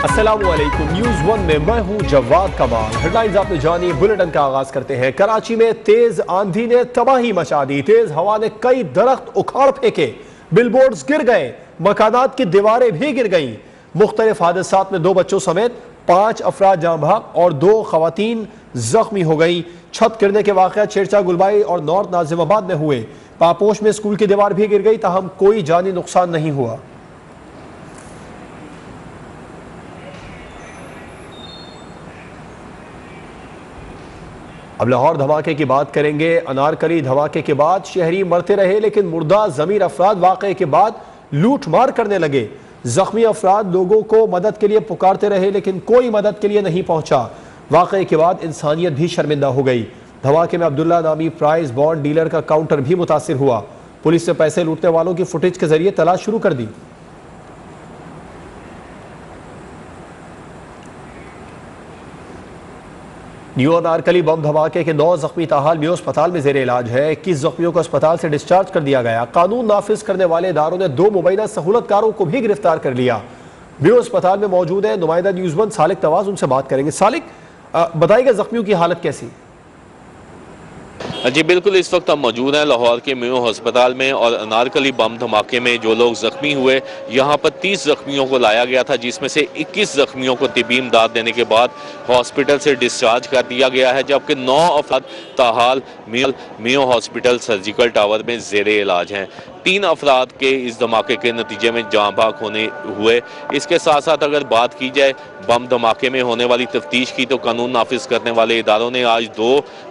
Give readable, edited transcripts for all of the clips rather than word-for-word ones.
السلام علیکم، news one میں میں ہوں جواد کمال۔ ہیڈ لائنز آپ نے جانی، بلیٹن کا آغاز کرتے ہیں۔ کراچی میں تیز آندھی نے تباہی مچا دی، تیز ہوا نے کئی درخت اکھاڑ پھینکے، بل بورڈز گر گئے، مکانات کی دیواریں بھی گر گئیں۔ مختلف حادثات میں 2 بچوں سمیت 5 افراد جاں بحق اور 2 خواتین زخمی ہو گئی۔ چھت گرنے کے واقعات چیرچا گلبائی اور نارتھ ناظم آباد میں ہوئے۔ پاپوش میں اسکول کی دیوار بھی گر گئی، تاہم کوئی جانی نقصان نہیں ہوا۔ اب لاہور دھماکے کی بات کریں گے۔ انارکلی دھماکے کے بعد شہری مرتے رہے، لیکن مردہ ضمیر افراد واقعے کے بعد لوٹ مار کرنے لگے۔ زخمی افراد لوگوں کو مدد کے لیے پکارتے رہے، لیکن کوئی مدد کے لیے نہیں پہنچا۔ واقعے کے بعد انسانیت بھی شرمندہ ہو گئی۔ دھماکے میں عبداللہ نامی پرائز بانڈ ڈیلر کا کاؤنٹر بھی متاثر ہوا۔ پولیس نے پیسے لوٹنے والوں کی فوٹیج کے ذریعے تلاش شروع کر دی۔ نیو انارکلی بم دھماکے کے 9 زخمی تاحال میو اسپتال میں زیر علاج ہے۔ 21 زخمیوں کو اسپتال سے ڈسچارج کر دیا گیا۔ قانون نافذ کرنے والے اداروں نے 2 مبینہ سہولت کاروں کو بھی گرفتار کر لیا۔ میو اسپتال میں موجود ہیں نمائندہ نیوز ون سالک نواز، ان سے بات کریں گے۔ سالک، بتائیے گا زخمیوں کی حالت کیسی؟ جی بالکل، اس وقت ہم موجود ہیں لاہور کے میو ہسپتال میں، اور انارکلی بم دھماکے میں جو لوگ زخمی ہوئے، یہاں پر 30 زخمیوں کو لایا گیا تھا، جس میں سے 21 زخمیوں کو طبی امداد دینے کے بعد ہاسپٹل سے ڈسچارج کر دیا گیا ہے، جبکہ 9 افراد تاحال میو ہاسپٹل سرجیکل ٹاور میں زیر علاج ہیں۔ 3 افراد کے اس دھماکے کے نتیجے میں جاں بحق ہوئے۔ اس کے ساتھ ساتھ اگر بات کی جائے بم دھماکے میں ہونے والی تفتیش کی، تو قانون نافذ کرنے والے اداروں نے آج 2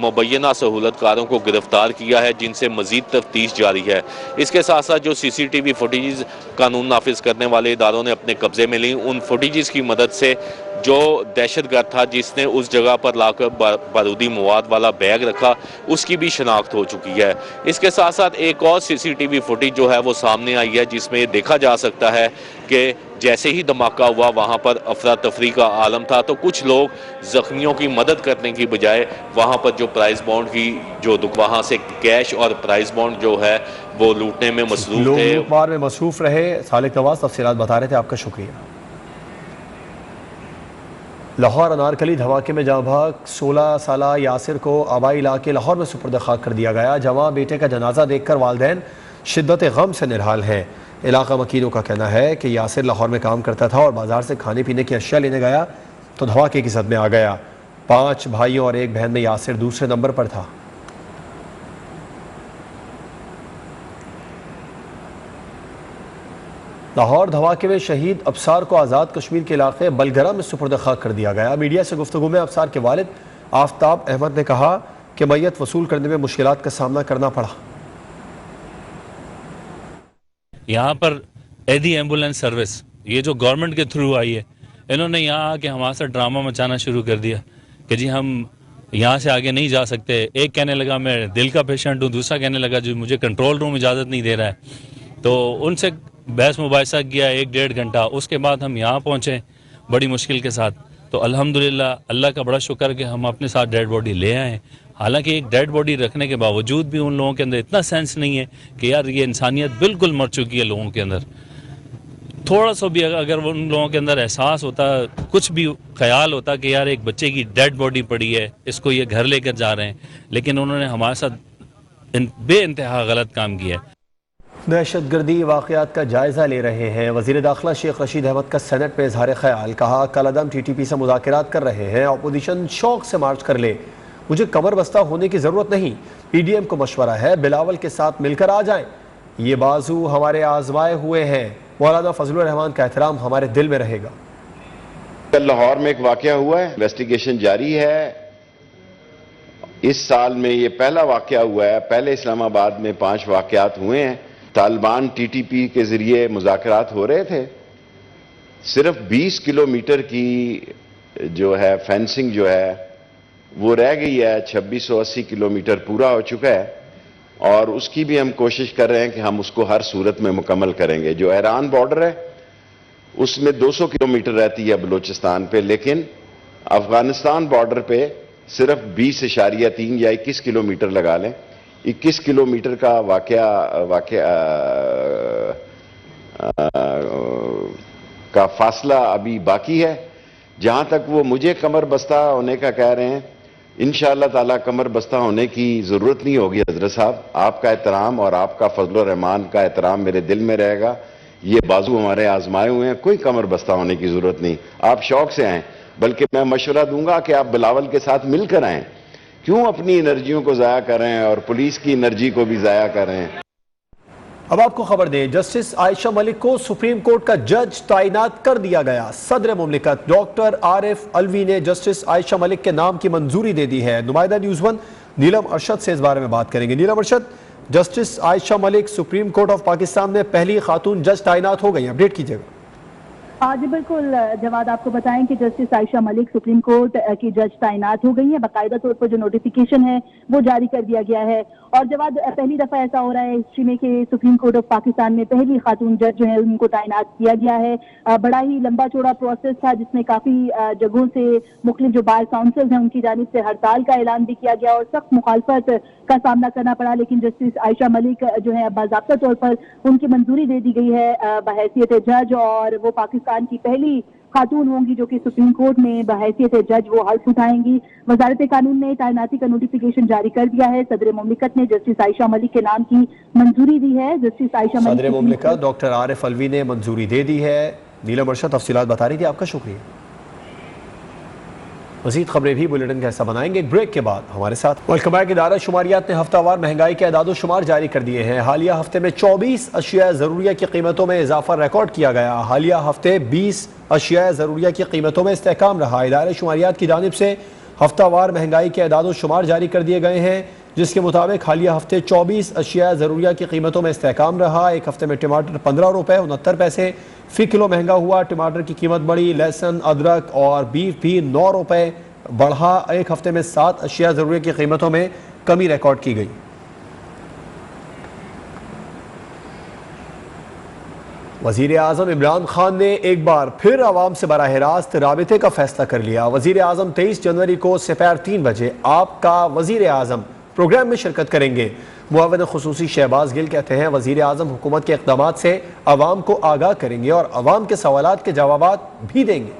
مبینہ سہولت کاروں کو گرفتار کیا ہے، جن سے مزید تفتیش جاری ہے۔ اس کے ساتھ ساتھ جو CCTV فوٹیجز قانون نافذ کرنے والے اداروں نے اپنے قبضے میں لیں، ان فوٹیجز کی مدد سے جو دہشت گرد تھا جس نے اس جگہ پر لا کر بارودی مواد والا بیگ رکھا، اس کی بھی شناخت ہو چکی ہے۔ اس کے ساتھ ساتھ ایک اور CCTV فوٹیج جو ہے وہ سامنے آئی ہے، جس میں دیکھا جا سکتا ہے کہ جیسے ہی دھماکہ ہوا وہاں پر افراتفری کا عالم تھا، تو کچھ لوگ زخمیوں کی مدد کرنے کی بجائے وہاں پر جو پرائز بانڈ کی وہاں سے کیش اور پرائز بانڈ جو ہے وہ لوٹنے میں مصروف لوگ تھے۔ لوٹ مار میں مصروف رہے۔ سالک نواز تفصیلات بتا رہے تھے، آپ کا شکریہ۔ لاہور انارکلی دھماکے میں جاں بحق 16 سالہ یاسر کو آبائی علاقے لاہور میں سپرد خاک کر دیا گیا۔ جوان بیٹے کا جنازہ دیکھ کر والدین شدت غم سے نڈھال ہیں۔ علاقہ مکینوں کا کہنا ہے کہ یاسر لاہور میں کام کرتا تھا اور بازار سے کھانے پینے کی اشیاء لینے گیا تو دھماکے کی زد میں آ گیا۔ 5 بھائیوں اور 1 بہن میں یاسر دوسرے نمبر پر تھا۔ لاہور دھماکے میں شہید ابصار کو آزاد کشمیر کے علاقے بلگرہ میں سپرد خاک کر دیا گیا۔ میڈیا سے گفتگو میں ابصار کے والد آفتاب احمد نے کہا کہ میت وصول کرنے میں مشکلات کا سامنا کرنا پڑا۔ یہاں پر ایدی ایمبولینس سروس یہ جو گورنمنٹ کے تھرو آئی ہے، انہوں نے یہاں آ کے ہمارے ساتھ ڈرامہ مچانا شروع کر دیا کہ جی ہم یہاں سے آگے نہیں جا سکتے۔ ایک کہنے لگا میں دل کا پیشنٹ ہوں، دوسرا کہنے لگا جو مجھے کنٹرول روم اجازت نہیں دے رہا ہے۔ تو ان سے بحث مباحثہ کیا 1-1.5 گھنٹہ، اس کے بعد ہم یہاں پہنچے بڑی مشکل کے ساتھ۔ تو الحمدللہ اللہ کا بڑا شکر کہ ہم اپنے ساتھ ڈیڈ باڈی لے آئے۔ حالانکہ ایک ڈیڈ باڈی رکھنے کے باوجود بھی ان لوگوں کے اندر اتنا سینس نہیں ہے کہ یار یہ انسانیت بالکل مر چکی ہے لوگوں کے اندر۔ تھوڑا سا بھی اگر ان لوگوں کے اندر احساس ہوتا، کچھ بھی خیال ہوتا کہ یار ایک بچے کی ڈیڈ باڈی پڑی ہے، اس کو یہ گھر لے کر جا رہے ہیں، لیکن انہوں نے ہمارے ساتھ بے انتہا غلط کام کیا ہے۔ دہشت گردی واقعات کا جائزہ لے رہے ہیں وزیر داخلہ شیخ رشید احمد کا سینٹ میں اظہار خیال۔ کہا کالعدم TTP سے مذاکرات کر رہے ہیں، اپوزیشن شوق سے مارچ کر لے، مجھے کمر بستہ ہونے کی ضرورت نہیں، PDM کو مشورہ ہے بلاول کے ساتھ مل کر آ جائیں، یہ بازو ہمارے آزمائے ہوئے ہیں، مولانا فضل الرحمان کا احترام ہمارے دل میں رہے گا۔ کل لاہور میں ایک واقعہ ہوا ہے، انویسٹیگیشن جاری ہے۔ اس سال میں یہ پہلا واقعہ ہوا ہے، پہلے اسلام آباد میں 5 واقعات ہوئے ہیں۔ طالبان TTP کے ذریعے مذاکرات ہو رہے تھے، صرف 20 کلومیٹر کی جو ہے فینسنگ جو ہے وہ رہ گئی ہے، 2680 کلومیٹر پورا ہو چکا ہے، اور اس کی بھی ہم کوشش کر رہے ہیں کہ ہم اس کو ہر صورت میں مکمل کریں گے۔ جو ایران بارڈر ہے اس میں 200 کلومیٹر رہتی ہے بلوچستان پہ، لیکن افغانستان بارڈر پہ صرف 20.3 یا 21 کلومیٹر لگا لیں، 21 کلومیٹر کا واقعہ کا فاصلہ ابھی باقی ہے. جہاں تک وہ مجھے کمر بستہ ہونے کا کہہ رہے ہیں, انشاءاللہ تعالیٰ کمر بستہ ہونے کی ضرورت نہیں ہوگی حضرت صاحب. آپ کا احترام اور آپ کا فضل و رحمان کا احترام میرے دل میں رہے گا. یہ بازو ہمارے آزمائے ہوئے ہیں, کوئی کمر بستہ ہونے کی ضرورت نہیں. آپ شوق سے آئیں, بلکہ میں مشورہ دوں گا کہ آپ بلاول کے ساتھ مل کر آئیں. کیوں اپنی انرجیوں کو ضائع کر رہے ہیں اور پولیس کی انرجی کو بھی ضائع کر رہے ہیں. اب آپ کو خبر دیں, جسٹس عائشہ ملک کو سپریم کورٹ کا جج تعینات کر دیا گیا. صدر مملکت ڈاکٹر عارف الوی نے جسٹس عائشہ ملک کے نام کی منظوری دے دی ہے. نمائندہ نیوز ون نیلم ارشد سے اس بارے میں بات کریں گے. Neelam Arshad, justice Ayesha Malik Supreme Court of Pakistan میں پہلی خاتون جج تعینات ہو گئی ہیں, اپڈیٹ کیجیے گا. جی بالکل جواد, آپ کو بتائیں کہ justice Ayesha Malik Supreme court کی جج تعینات ہو گئی ہیں. باقاعدہ طور پر جو نوٹیفیکیشن ہے وہ جاری کر دیا گیا ہے. اور جواد, پہلی دفعہ ایسا ہو رہا ہے ہسٹری میں کہ سپریم کورٹ آف پاکستان میں پہلی خاتون جج جو ہے ان کو تعینات کیا گیا ہے. بڑا ہی لمبا چوڑا پروسیس تھا جس میں کافی جگہوں سے مختلف جو بار کاؤنسلز ہیں ان کی جانب سے ہڑتال کا اعلان بھی کیا گیا اور سخت مخالفت کا سامنا کرنا پڑا, لیکن جسٹس عائشہ ملک جو ہے باضابطہ طور پر ان کی منظوری دے دی گئی ہے بحیثیت جج, اور وہ پاکستان کی پہلی خاتون ہوں گی جو کہ سپریم کورٹ میں بحیثیت جج وہ حلف اٹھائیں گی. وزارت قانون نے تعیناتی کا نوٹیفیکیشن جاری کر دیا ہے. صدر مملکت نے جسٹس عائشہ ملک کے نام کی منظوری دی ہے. جسٹس عائشہ ملک صدر مملکت ڈاکٹر عارف الوی نے منظوری دے دی ہے. نیلم ارشد تفصیلات بتا رہی تھی, آپ کا شکریہ. مزید خبریں بھی بلیٹن کا حصہ بنائیں گے ایک بریک کے بعد. ہمارے ساتھ ویلکم بیک. ادارہ شماریات نے ہفتہ وار مہنگائی کے اعداد و شمار جاری کر دیے ہیں. حالیہ ہفتے میں 24 اشیاء ضروریہ کی قیمتوں میں اضافہ ریکارڈ کیا گیا. حالیہ ہفتے 20 اشیاء ضروریہ کی قیمتوں میں استحکام رہا. ادارہ شماریات کی جانب سے ہفتہ وار مہنگائی کے اعداد و شمار جاری کر دیے گئے ہیں, جس کے مطابق حالیہ ہفتے 24 اشیاء ضروریہ کی قیمتوں میں استحکام رہا. ایک ہفتے میں ٹماٹر 15 روپے 69 پیسے فی کلو مہنگا ہوا. ٹماٹر کی قیمت بڑھی. لہسن, ادرک اور بیف بھی 9 روپے بڑھا. ایک ہفتے میں 7 اشیاء ضروریہ کی قیمتوں میں کمی ریکارڈ کی گئی. وزیر اعظم عمران خان نے ایک بار پھر عوام سے براہ راست رابطے کا فیصلہ کر لیا. وزیر اعظم 23 جنوری کو سپہر 3 بجے آپ کا وزیر اعظم پروگرام میں شرکت کریں گے. معاون خصوصی شہباز گل کہتے ہیں وزیر اعظم حکومت کے اقدامات سے عوام کو آگاہ کریں گے اور عوام کے سوالات کے جوابات بھی دیں گے.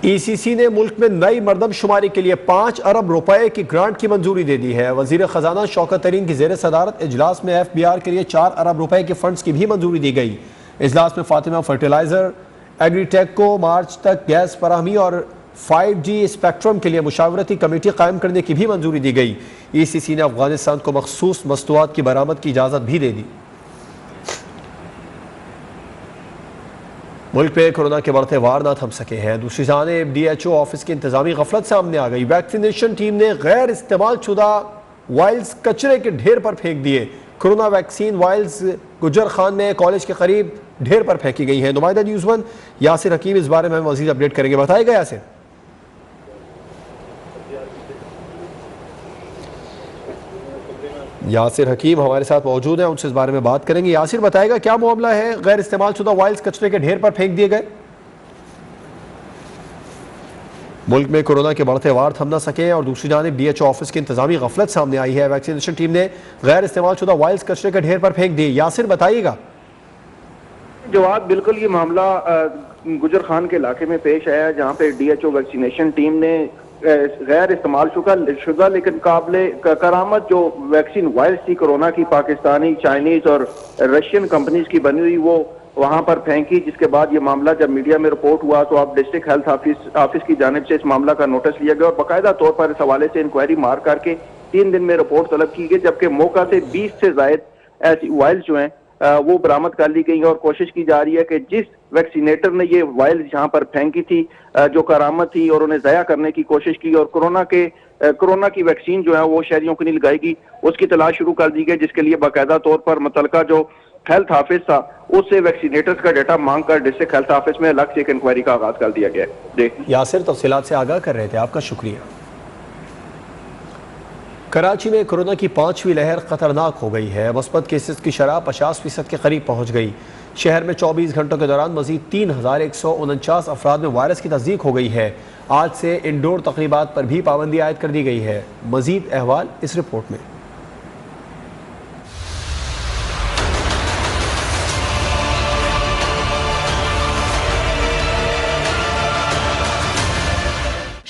ای سی سی نے ملک میں نئی مردم شماری کے لیے 5 ارب روپے کی گرانٹ کی منظوری دے دی ہے. وزیر خزانہ شوکت ترین کی زیر صدارت اجلاس میں ایف بی آر کے لیے 4 ارب روپے کے فنڈز کی بھی منظوری دی گئی. اجلاس میں فاطمہ فرٹیلائزر ایگری ٹیک کو مارچ تک گیس فراہمی اور 5G اسپیکٹرم کے لیے مشاورتی کمیٹی قائم کرنے کی بھی منظوری دی گئی. ای سی سی نے افغانستان کو مخصوص مصنوعات کی برآمد کی اجازت بھی دے دی. ملک پہ کورونا کے بڑھتے وار نہ تھم سکے ہیں. دوسری جانب ڈی ایچ او آفس کی انتظامی غفلت سامنے آ گئی. ویکسینیشن ٹیم نے غیر استعمال شدہ وائلز کچرے کے ڈھیر پر پھینک دیے. کورونا ویکسین وائلز گجر خان میں کالج کے قریب ڈھیر پر پھینکی گئی ہیں. نمائندہ نیوز ون یاسر حکیم اس بارے میں مزید اپڈیٹ کریں گے. بتائے گا یاسر. یاسر حکیم ہمارے ساتھ موجود ہیں, ان سے اس بارے میں بات کریں گے. یاسر بتائے گا کیا معاملہ ہے, غیر استعمال شدہ وائلز کچرے کے ڈھیر پر پھینک دیے گئے. ملک میں کورونا کے بڑھتے وار تھم نہ سکے اور دوسری جانب ڈی ایچ او آفس کی انتظامی غفلت سامنے آئی ہے. ویکسینیشن ٹیم نے غیر استعمال شدہ وائلز کچرے کے ڈھیر پر پھینک دیے. یاسر بتائیے گا. جواب, بالکل یہ معاملہ گجر خان کے علاقے میں پیش آیا جہاں پہ D H O vaccination team نے غیر استعمال شدہ لیکن قابل کرامت جو ویکسین وائلز تھی کورونا کی, پاکستانی, چائنیز اور رشین کمپنیز کی بنی ہوئی, وہ وہاں پر پھینکی. جس کے بعد یہ معاملہ جب میڈیا میں رپورٹ ہوا تو اب ڈسٹرکٹ ہیلتھ آفس کی جانب سے اس معاملہ کا نوٹس لیا گیا اور باقاعدہ طور پر اس حوالے سے انکوائری مار کر کے 3 دن میں رپورٹ طلب کی گئی, جبکہ موقع سے 20 سے زائد ایسی وائلز جو ہیں وہ برآمد کر لی گئی اور کوشش کی جا رہی ہے کہ جس ویکسینیٹر نے یہ وائلز یہاں پر پھینکی تھی جو کرامت تھی اور انہیں ضائع کرنے کی کوشش کی اور کورونا کی ویکسین جو ہے وہ شہریوں کو نہیں لگائے گی, اس کی تلاش شروع کر دی گئی, جس کے لیے باقاعدہ طور پر متعلقہ جو ہیلتھ آفس تھا اس سے ویکسینیٹرز کا ڈیٹا مانگ کر ڈسٹرکٹ ہیلتھ آفس میں الگ سے ایک انکوائری کا آغاز کر دیا گیا ہے. یاسر تفصیلات سے آگاہ کر رہے تھے, آپ کا شکریہ. کراچی میں کورونا کی 5ویں لہر خطرناک ہو گئی ہے. مثبت کیسز کی شرح 50% کے قریب پہنچ گئی. شہر میں 24 گھنٹوں کے دوران مزید 3149 افراد میں وائرس کی تصدیق ہو گئی ہے. آج سے انڈور تقریبات پر بھی پابندی عائد کر دی گئی ہے. مزید احوال اس رپورٹ میں.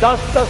10-10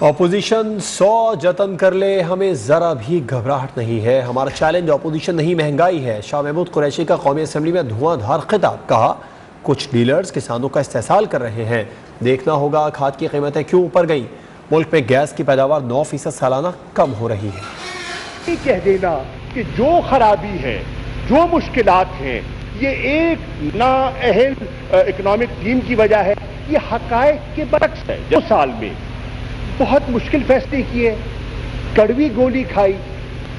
اپوزیشن 100 جتن کر لے ہمیں ذرا بھی گھبراہٹ نہیں ہے. ہمارا چیلنج اپوزیشن نہیں مہنگائی ہے. شاہ محمود قریشی کا قومی اسمبلی میں دھواں دھار خطاب. کہا کچھ ڈیلرز کسانوں کا استحصال کر رہے ہیں. دیکھنا ہوگا کھاد کی قیمتیں کیوں اوپر گئیں. ملک میں گیس کی پیداوار 9% سالانہ کم ہو رہی ہے. یہ کہہ دینا کہ جو خرابی ہے، جو مشکلات ہیں، یہ ایک نااہل اکنامک ٹیم کی وجہ ہے، یہ حقائق کے برعکس ہے. 2 سال میں بہت مشکل فیصلے کیے، کڑوی گولی کھائی،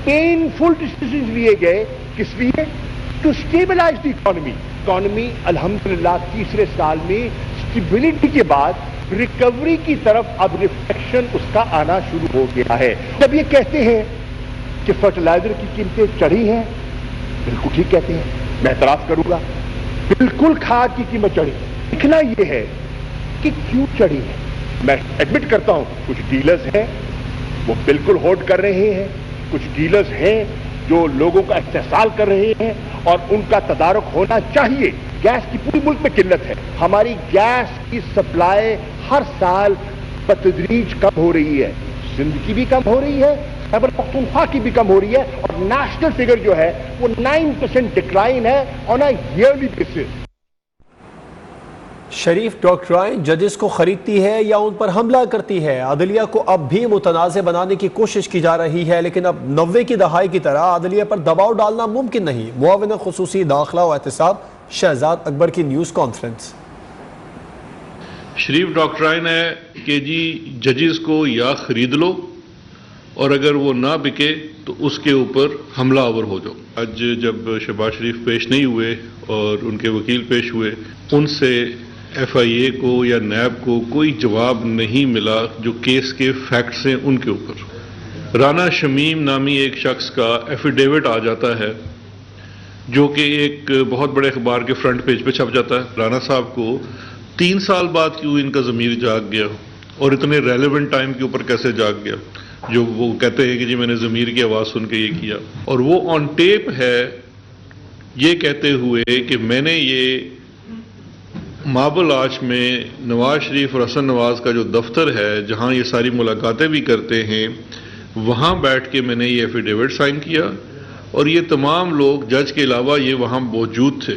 پینفل ڈیسیژنز لیے گئے. کس لیے؟ ٹو اسٹیبلائز دی اکانومی الحمدللہ تیسرے سال میں اسٹیبلٹی کے بعد ریکوری کی طرف اب ریفلیکشن اس کا آنا شروع ہو گیا ہے. جب یہ کہتے ہیں کہ فرٹیلائزر کی قیمتیں چڑھی ہیں، بالکل ٹھیک کہتے ہیں، میں اعتراف کروں گا، بالکل کھاد کی قیمت چڑھی. لکھنا یہ ہے کہ کیوں چڑھی ہے. میں ایڈمٹ کرتا ہوں کچھ ڈیلرز ہیں وہ بالکل ہولڈ کر رہے ہیں، کچھ ڈیلرز ہیں جو لوگوں کا استحصال کر رہے ہیں اور ان کا تدارک ہونا چاہیے. گیس کی پوری ملک میں قلت ہے. ہماری گیس کی سپلائی ہر سال بتدریج کم ہو رہی ہے. سندھ کی بھی کم ہو رہی ہے، خیبر پختونخوا کی بھی کم ہو رہی ہے، اور نیشنل فگر جو ہے وہ 9% ڈکلائن ہے آن اے ایئرلی بیسس. شریف ڈاکٹرائن ججز کو خریدتی ہے یا ان پر حملہ کرتی ہے؟ عدلیہ کو اب بھی متنازع بنانے کی کوشش کی جا رہی ہے، لیکن اب 90 کی دہائی کی طرح عدلیہ پر دباؤ ڈالنا ممکن نہیں. معاون خصوصی داخلہ و احتساب شہزاد اکبر کی نیوز کانفرنس. شریف ڈاکٹرائن ہے کہ جی ججز کو یا خرید لو اور اگر وہ نہ بکے تو اس کے اوپر حملہ آور ہو جاؤ. آج جب شہباز شریف پیش نہیں ہوئے اور ان کے وکیل پیش ہوئے، ان سے ایف آئی اے کو یا نیب کو کوئی جواب نہیں ملا جو کیس کے فیکٹس ہیں ان کے اوپر. رانا شمیم نامی ایک شخص کا ایفیڈیوٹ آ جاتا ہے جو کہ ایک بہت بڑے اخبار کے فرنٹ پیج پہ چھپ جاتا ہے. رانا صاحب کو 3 سال بعد کیوں ان کا ضمیر جاگ گیا اور اتنے ریلیونٹ ٹائم کے اوپر کیسے جاگ گیا، جو وہ کہتے ہیں کہ جی میں نے ضمیر کی آواز سن کے یہ کیا. اور وہ آن ٹیپ ہے یہ کہتے ہوئے کہ میں نے یہ مابل آرچ میں نواز شریف اور حسن نواز کا جو دفتر ہے جہاں یہ ساری ملاقاتیں بھی کرتے ہیں، وہاں بیٹھ کے میں نے یہ ایفیڈیوٹ سائن کیا، اور یہ تمام لوگ جج کے علاوہ یہ وہاں موجود تھے.